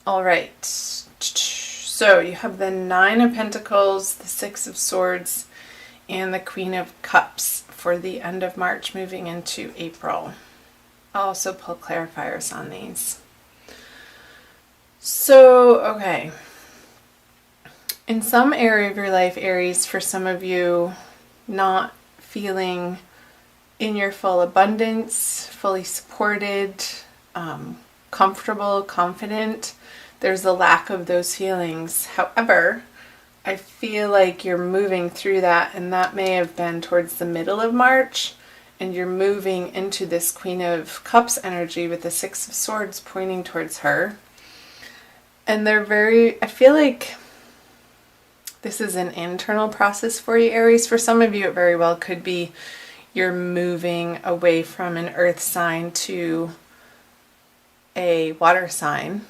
All right. So you have the Nine of Pentacles, the Six of Swords, and the Queen of Cups for the end of March moving into April. I'll also pull clarifiers on these. So, okay. In some area of your life, Aries, for some of you, not feeling in your full abundance, fully supported, comfortable, confident, there's a lack of those feelings. However, I feel like you're moving through that, and that may have been towards the middle of March, and you're moving into this Queen of Cups energy with the Six of Swords pointing towards her. And I feel like this is an internal process for you, Aries. For some of you, it very well could be you're moving away from an earth sign to a water sign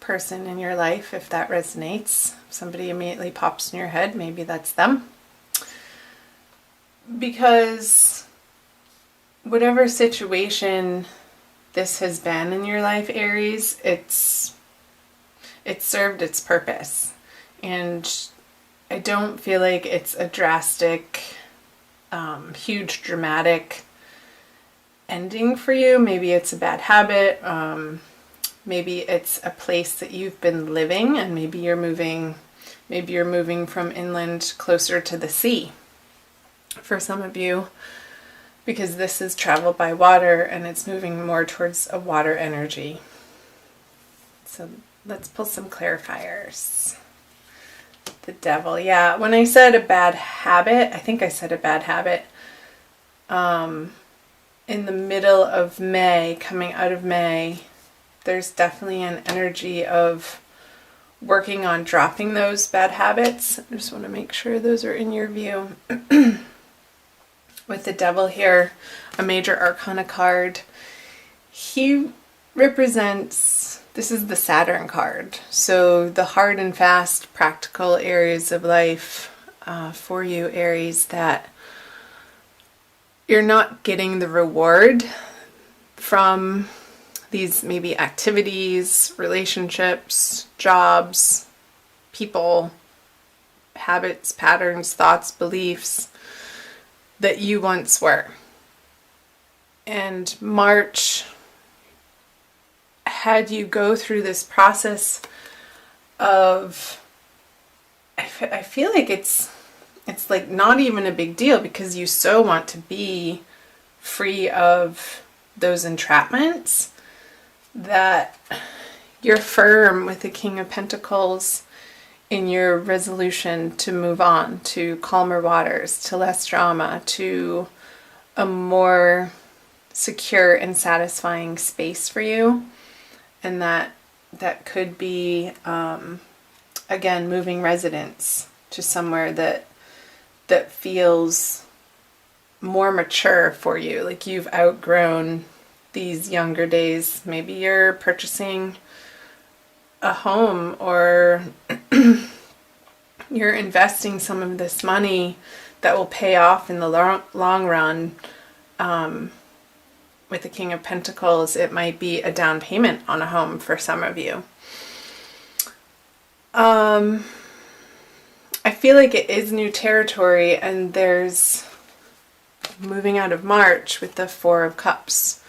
person in your life, if that resonates. If somebody immediately pops in your head, maybe that's them. Because whatever situation this has been in your life, Aries, it's served its purpose. And I don't feel like it's a drastic, huge, dramatic ending for you. Maybe it's a bad habit. Maybe it's a place that you've been living, and maybe you're moving from inland closer to the sea for some of you, because this is travel by water and it's moving more towards a water energy. So let's pull some clarifiers. The Devil. Yeah, when I said a bad habit, I think I said a bad habit. In the middle of May, coming out of May, there's definitely an energy of working on dropping those bad habits. I just want to make sure those are in your view. With the Devil here, a major arcana card. He represents, this is the Saturn card. So the hard and fast, practical areas of life for you, Aries, that you're not getting the reward from these maybe activities, relationships, jobs, people, habits, patterns, thoughts, beliefs that you once were. And March had you go through this process of, I feel like it's like not even a big deal, because you so want to be free of those entrapments that you're firm with the King of Pentacles in your resolution to move on to calmer waters, to less drama, to a more secure and satisfying space for you. And that could be, again, moving residence to somewhere that feels more mature for you, like you've outgrown these younger days. Maybe you're purchasing a home, or you're investing some of this money that will pay off in the long run. With the King of Pentacles, it might be a down payment on a home for some of you. I feel like it is new territory, and there's moving out of March with the Four of Cups.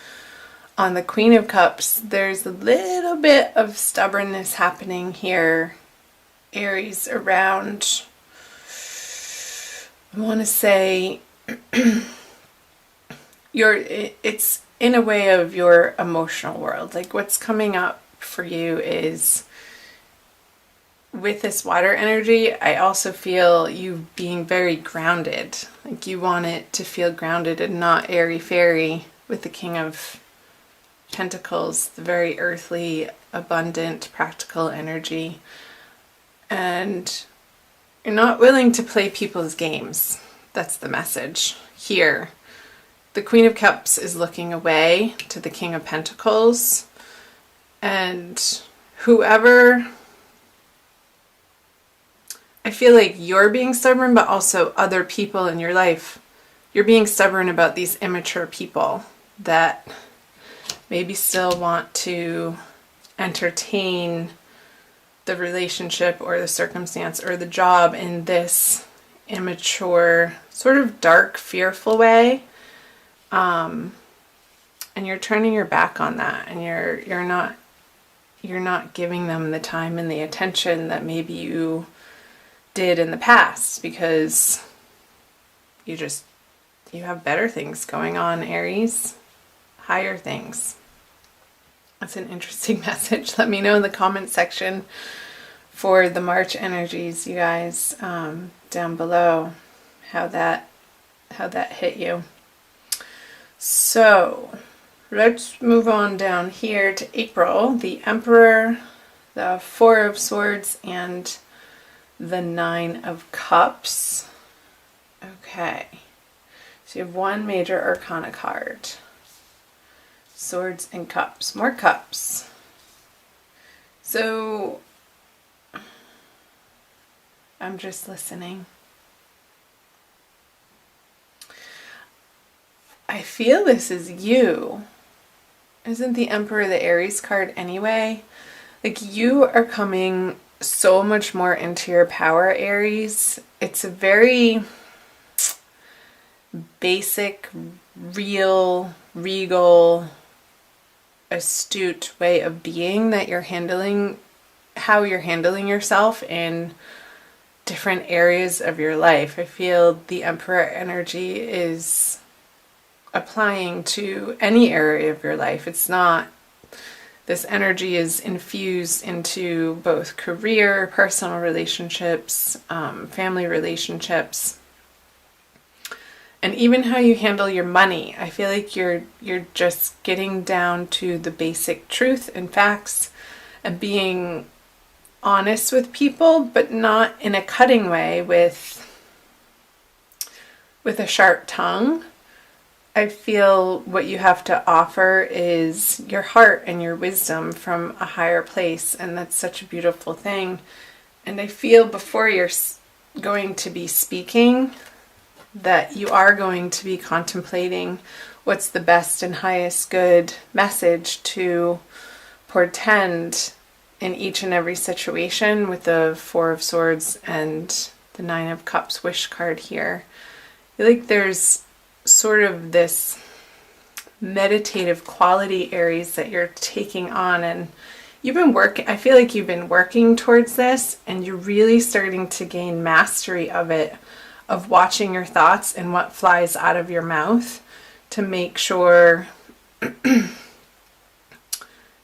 On the Queen of Cups, there's a little bit of stubbornness happening here, Aries, around, I want to say, it's in a way of your emotional world. Like what's coming up for you is, with this water energy, I also feel you being very grounded. Like you want it to feel grounded and not airy-fairy with the King of Pentacles, the very earthly, abundant, practical energy. And you're not willing to play people's games. That's the message here. The Queen of Cups is looking away to the King of Pentacles. And whoever, I feel like you're being stubborn, but also other people in your life, you're being stubborn about these immature people that maybe still want to entertain the relationship or the circumstance or the job in this immature, sort of dark, fearful way. And you're turning your back on that, and you're not giving them the time and the attention that maybe you did in the past, because you have better things going on, Aries. Higher things. That's an interesting message. Let me know in the comment section for the March energies, you guys, down below, how that hit you. So let's move on down here to April. The Emperor, the Four of Swords, and the Nine of Cups. Okay. So you have one major arcana card. Swords and Cups. More cups. So I'm just listening. I feel this is you. Isn't the Emperor the Aries card anyway? Like, you are coming so much more into your power, Aries. It's a very basic, real, regal, astute way of being that you're handling, how you're handling yourself in different areas of your life. I feel the Emperor energy is applying to any area of your life. It's not, this energy is infused into both career, personal relationships, family relationships, and even how you handle your money. I feel like you're just getting down to the basic truth and facts and being honest with people, but not in a cutting way with a sharp tongue. I feel what you have to offer is your heart and your wisdom from a higher place, and that's such a beautiful thing. And I feel before you're going to be speaking that you are going to be contemplating what's the best and highest good message to portend in each and every situation, with the Four of Swords and the Nine of Cups wish card here. I feel like there's sort of this meditative quality, Aries, that you're taking on, and you've been working, I feel like you've been working towards this, and you're really starting to gain mastery of it, of watching your thoughts and what flies out of your mouth to make sure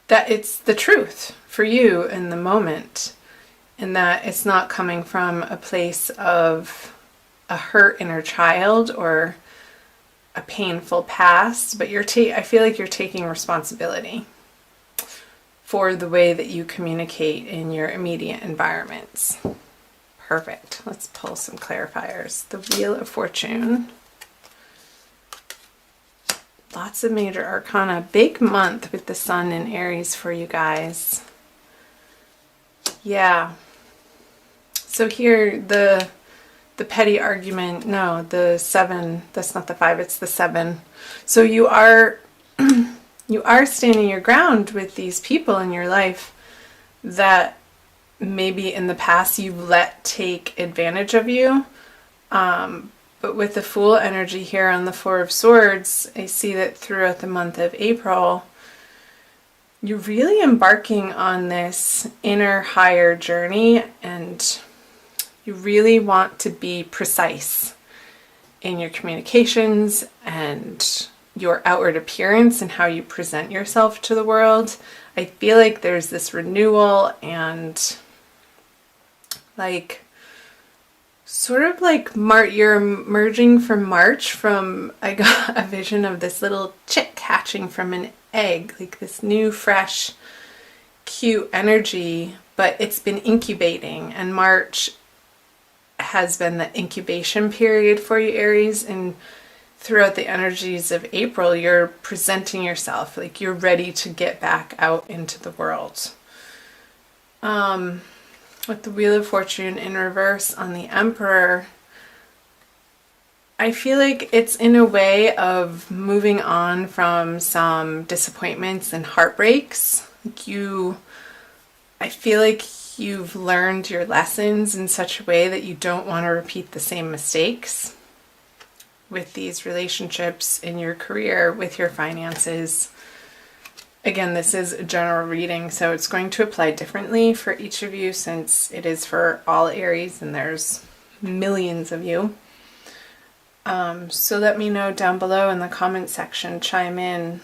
that it's the truth for you in the moment, and that it's not coming from a place of a hurt inner child or a painful past, but I feel like you're taking responsibility for the way that you communicate in your immediate environments. Perfect. Let's pull some clarifiers. The Wheel of Fortune. Lots of major arcana. Big month with the Sun in Aries for you guys. Yeah. So here, the petty argument, no, the 7, that's not the 5, it's the 7. So you are standing your ground with these people in your life that maybe in the past you've let take advantage of you. But with the Fool energy here on the Four of Swords, I see that throughout the month of April, you're really embarking on this inner higher journey, and you really want to be precise in your communications and your outward appearance and how you present yourself to the world. I feel like there's this renewal and like sort of like you're emerging from March from, I got a vision of this little chick hatching from an egg, like this new, fresh, cute energy, but it's been incubating, and March has been the incubation period for you, Aries, and throughout the energies of April, you're presenting yourself like you're ready to get back out into the world. With the Wheel of Fortune in reverse on the Emperor, I feel like it's in a way of moving on from some disappointments and heartbreaks. I feel like you've learned your lessons in such a way that you don't want to repeat the same mistakes with these relationships, in your career, with your finances. Again, this is a general reading, so it's going to apply differently for each of you since it is for all Aries and there's millions of you. So let me know down below in the comment section, chime in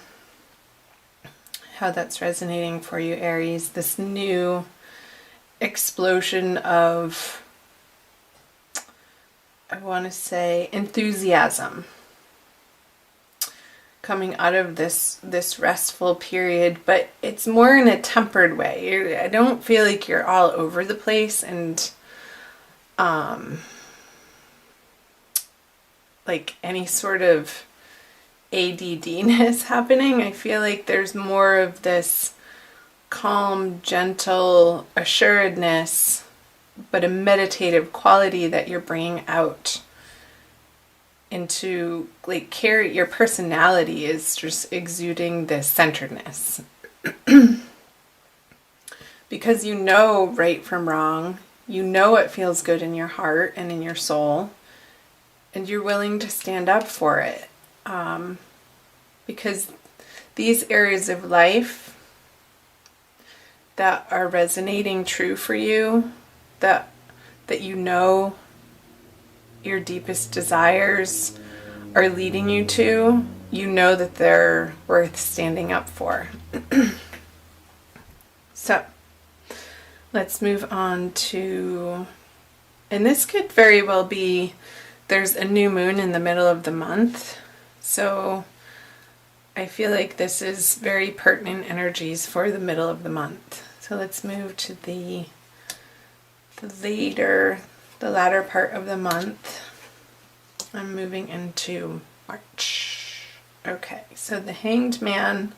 how that's resonating for you, Aries. This new explosion of, I want to say, enthusiasm coming out of this restful period, but it's more in a tempered way. I don't feel like you're all over the place and like any sort of ADD-ness happening. I feel like there's more of this calm, gentle assuredness, but a meditative quality that you're bringing out into, like, your personality is just exuding this centeredness. Because you know right from wrong, you know what feels good in your heart and in your soul, and you're willing to stand up for it. Because these areas of life that are resonating true for you, that you know your deepest desires are leading you to, you know that they're worth standing up for. So let's move on to, and this could very well be, there's a new moon in the middle of the month, so I feel like this is very pertinent energies for the middle of the month. So let's move to the latter part of the month. I'm moving into March. Okay, so the Hanged Man,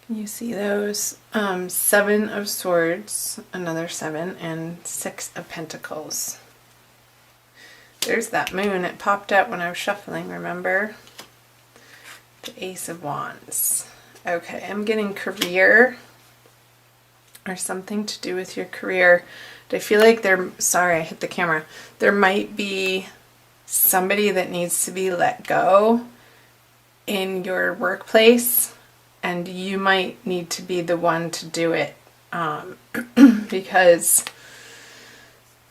can you see those? 7 of Swords, another 7, and 6 of Pentacles. There's that moon. It popped out when I was shuffling, remember? The Ace of Wands. Okay, I'm getting career or something to do with your career. I feel like sorry, I hit the camera. There might be somebody that needs to be let go in your workplace, and you might need to be the one to do it. Because,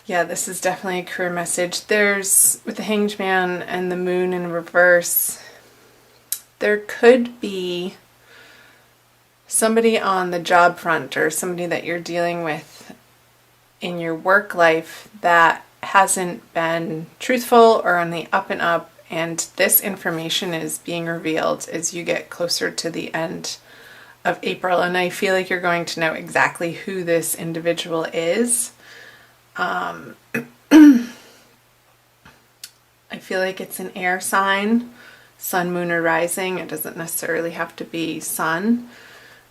yeah, this is definitely a career message. There's, with the Hanged Man and the moon in reverse, there could be somebody on the job front or somebody that you're dealing with in your work life that hasn't been truthful or on the up and up, and this information is being revealed as you get closer to the end of April, and I feel like you're going to know exactly who this individual is. I feel like it's an air sign, sun, moon, or rising. It doesn't necessarily have to be sun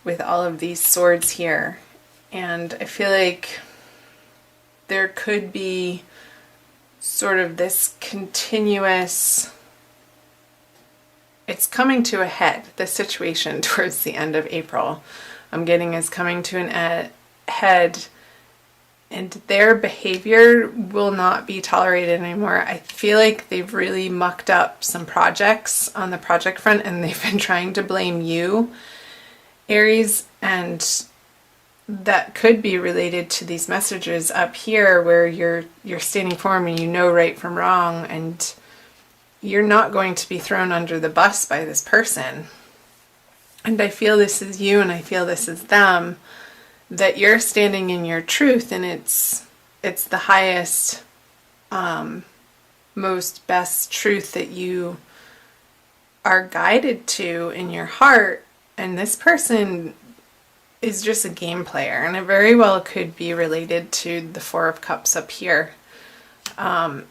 with all of these swords here. And I feel like there could be sort of this continuous, it's coming to a head, the situation towards the end of April, I'm getting is coming to an head, and their behavior will not be tolerated anymore. I feel like they've really mucked up some projects on the project front, and they've been trying to blame you, Aries, and that could be related to these messages up here where you're standing firm and you know right from wrong, and you're not going to be thrown under the bus by this person. And I feel this is you, and I feel this is them, that you're standing in your truth, and it's the highest, most best truth that you are guided to in your heart. And this person is just a game player, and it very well could be related to the Four of Cups up here. And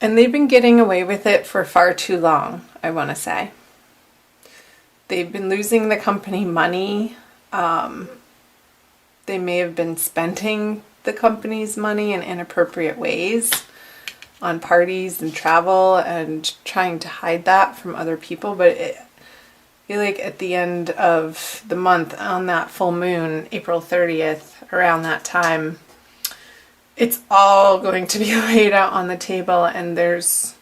they've been getting away with it for far too long, I want to say. They've been losing the company money. They may have been spending the company's money in inappropriate ways on parties and travel and trying to hide that from other people, but I feel like at the end of the month, on that full moon, April 30th, around that time, it's all going to be laid out on the table. And there's,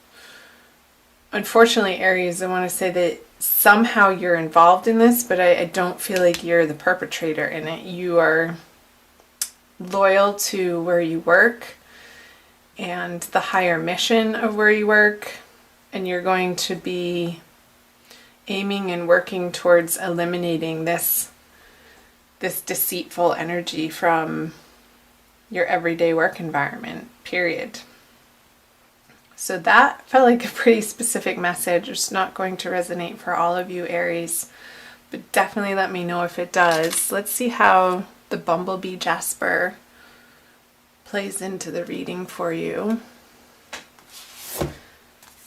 unfortunately, Aries, I want to say that somehow you're involved in this, but I don't feel like you're the perpetrator in it. You are loyal to where you work and the higher mission of where you work, and you're going to be aiming and working towards eliminating this deceitful energy from your everyday work environment, period. So that felt like a pretty specific message. It's not going to resonate for all of you, Aries, but definitely let me know if it does. Let's see how the Bumblebee Jasper plays into the reading for you.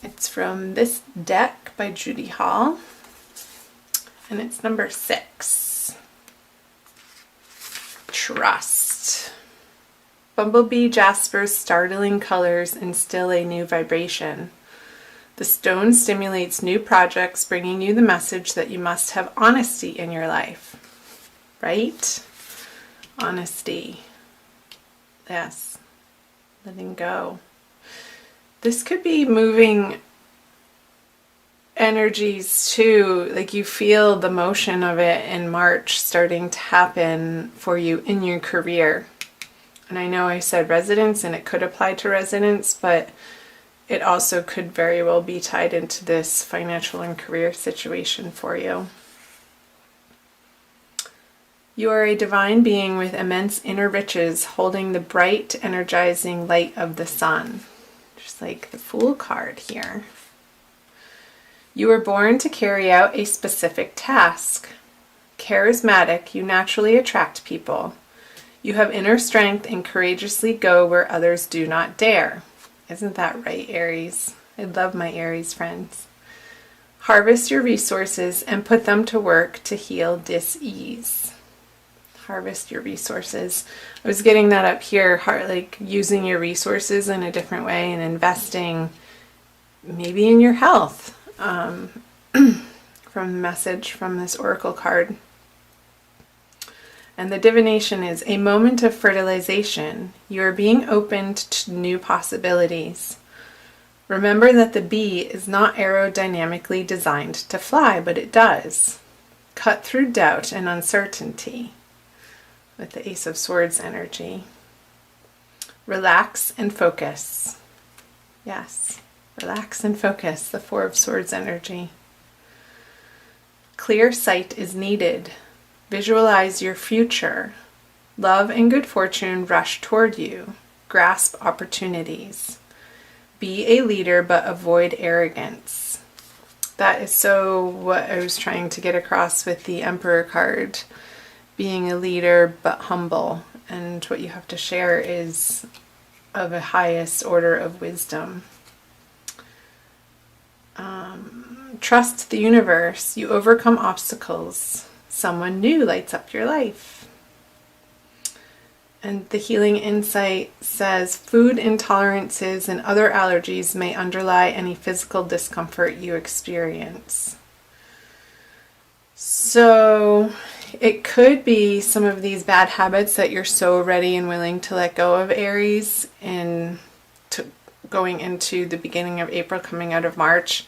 It's from this deck by Judy Hall, and it's number 6. Trust. Bumblebee Jasper's startling colors instill a new vibration. The stone stimulates new projects, bringing you the message that you must have honesty in your life. Right? Honesty. Yes. Letting go. This could be moving energies too, like you feel the motion of it in March starting to happen for you in your career. And I know I said residence and it could apply to residence, but it also could very well be tied into this financial and career situation for you. You are a divine being with immense inner riches, holding the bright, energizing light of the sun. Just like the Fool card here. You were born to carry out a specific task. Charismatic, you naturally attract people. You have inner strength and courageously go where others do not dare. Isn't that right, Aries? I love my Aries friends. Harvest your resources and put them to work to heal dis-ease. Harvest your resources. I was getting that up here, like using your resources in a different way and investing maybe in your health. From the message from this oracle card. And the divination is a moment of fertilization. You are being opened to new possibilities. Remember that the bee is not aerodynamically designed to fly, but it does. Cut through doubt and uncertainty with the Ace of Swords energy. Relax and focus. Yes, relax and focus, the Four of Swords energy. Clear sight is needed. Visualize your future. Love and good fortune rush toward you. Grasp opportunities. Be a leader, but avoid arrogance. That is so what I was trying to get across with the Emperor card. Being a leader, but humble. And what you have to share is of a highest order of wisdom. Trust the universe. You overcome obstacles. Someone new lights up your life. And the healing insight says food intolerances and other allergies may underlie any physical discomfort you experience. So it could be some of these bad habits that you're so ready and willing to let go of, Aries, and going into the beginning of April, coming out of March,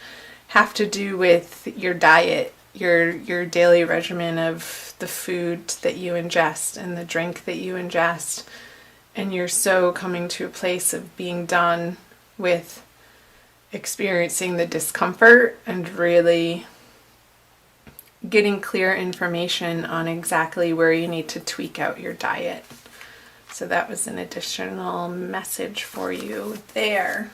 have to do with your diet, your daily regimen of the food that you ingest and the drink that you ingest. And you're so coming to a place of being done with experiencing the discomfort and really getting clear information on exactly where you need to tweak out your diet. So that was an additional message for you there.